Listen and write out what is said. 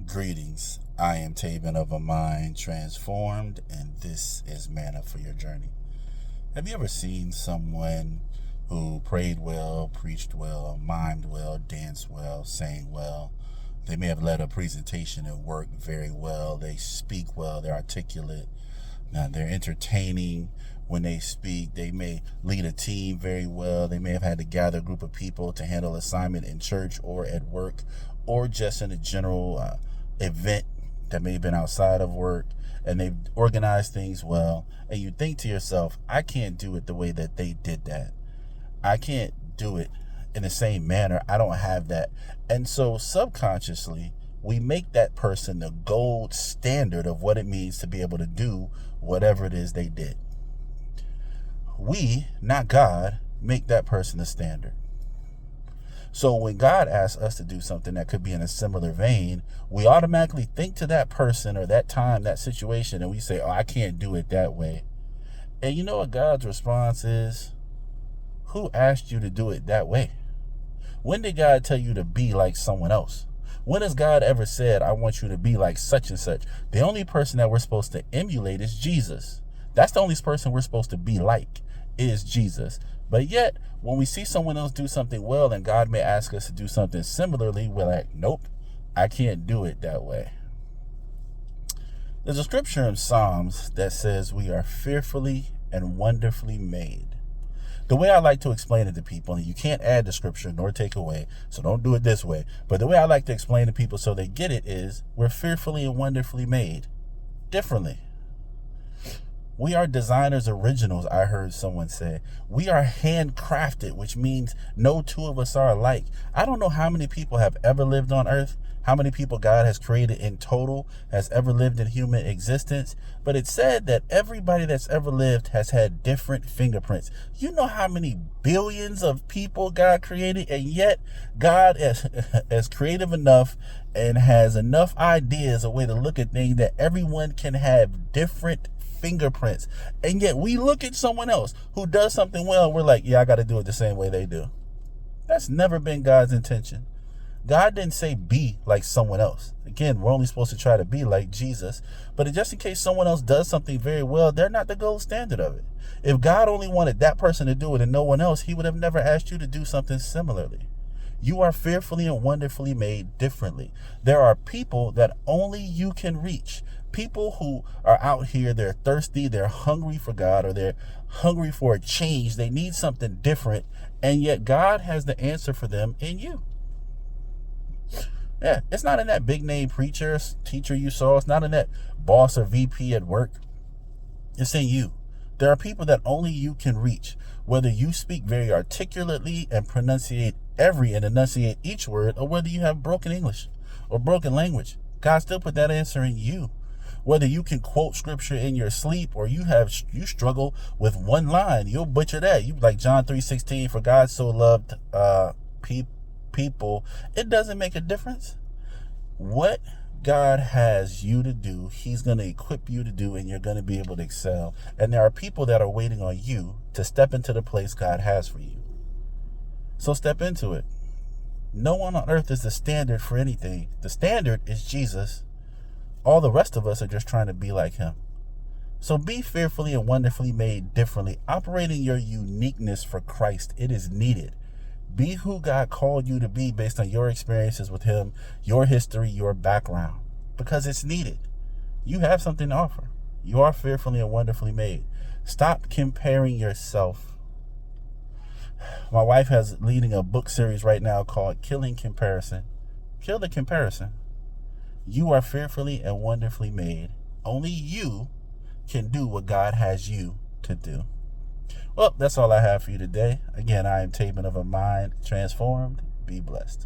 Greetings. I am Taven of a Mind Transformed, and this is Manna for Your Journey. Have you ever seen someone who prayed well, preached well, mimed well, danced well, sang well? They may have led a presentation and worked very well. They speak well. They're articulate. Now, they're entertaining when they speak. They may lead a team very well. They may have had to gather a group of people to handle assignment in church or at work, or just in a general event that may have been outside of work, and they've organized things well. And you think to yourself, I can't do it the way that they did that. I can't do it in the same manner. I don't have that. And so subconsciously, we make that person the gold standard of what it means to be able to do whatever it is they did. We, not God, make that person the standard. So when God asks us to do something that could be in a similar vein, we automatically think to that person or that time, that situation, and we say, oh, I can't do it that way. And you know what God's response is? Who asked you to do it that way? When did God tell you to be like someone else? When has God ever said, I want you to be like such and such? The only person that we're supposed to emulate is Jesus. That's the only person we're supposed to be like, is Jesus. But yet, when we see someone else do something well and God may ask us to do something similarly, we're like, nope, I can't do it that way. There's a scripture in Psalms that says we are fearfully and wonderfully made. The way I like to explain it to people, and you can't add the scripture nor take away, so don't do it this way. But the way I like to explain to people so they get it is we're fearfully and wonderfully made differently. We are designers originals, I heard someone say. We are handcrafted, which means no two of us are alike. I don't know how many people have ever lived on earth, how many people God has created in total has ever lived in human existence, but it's said that everybody that's ever lived has had different fingerprints. You know how many billions of people God created, and yet God is creative enough and has enough ideas, a way to look at things that everyone can have different fingerprints. And yet we look at someone else who does something well, we're like, yeah, I got to do it the same way they do. That's never been God's intention. God didn't say be like someone else. Again, we're only supposed to try to be like Jesus. But just in case someone else does something very well, they're not the gold standard of it. If God only wanted that person to do it and no one else, he would have never asked you to do something similarly. You are fearfully and wonderfully made differently. There are people that only you can reach. People who are out here, they're thirsty, they're hungry for God, or they're hungry for a change. They need something different, and yet God has the answer for them in you. Yeah, it's not in that big name preacher, teacher you saw. It's not in that boss or VP at work. It's in you. There are people that only you can reach. Whether you speak very articulately and enunciate each word, or whether you have broken English or broken language, God still put that answer in you. Whether you can quote scripture in your sleep or you struggle with one line, you'll butcher that. You like John 3:16, for God so loved people. It doesn't make a difference. What God has you to do, he's going to equip you to do, and you're going to be able to excel. And there are people that are waiting on you to step into the place God has for you. So step into it. No one on earth is the standard for anything. The standard is Jesus. All the rest of us are just trying to be like him. So be fearfully and wonderfully made differently. Operating your uniqueness for Christ. It is needed. Be who God called you to be based on your experiences with him, your history, your background, because it's needed. You have something to offer. You are fearfully and wonderfully made. Stop comparing yourself. My wife has leading a book series right now called Killing Comparison. Kill the comparison. You are fearfully and wonderfully made. Only you can do what God has you to do. Well, that's all I have for you today. Again, I am Taven of a Mind Transformed. Be blessed.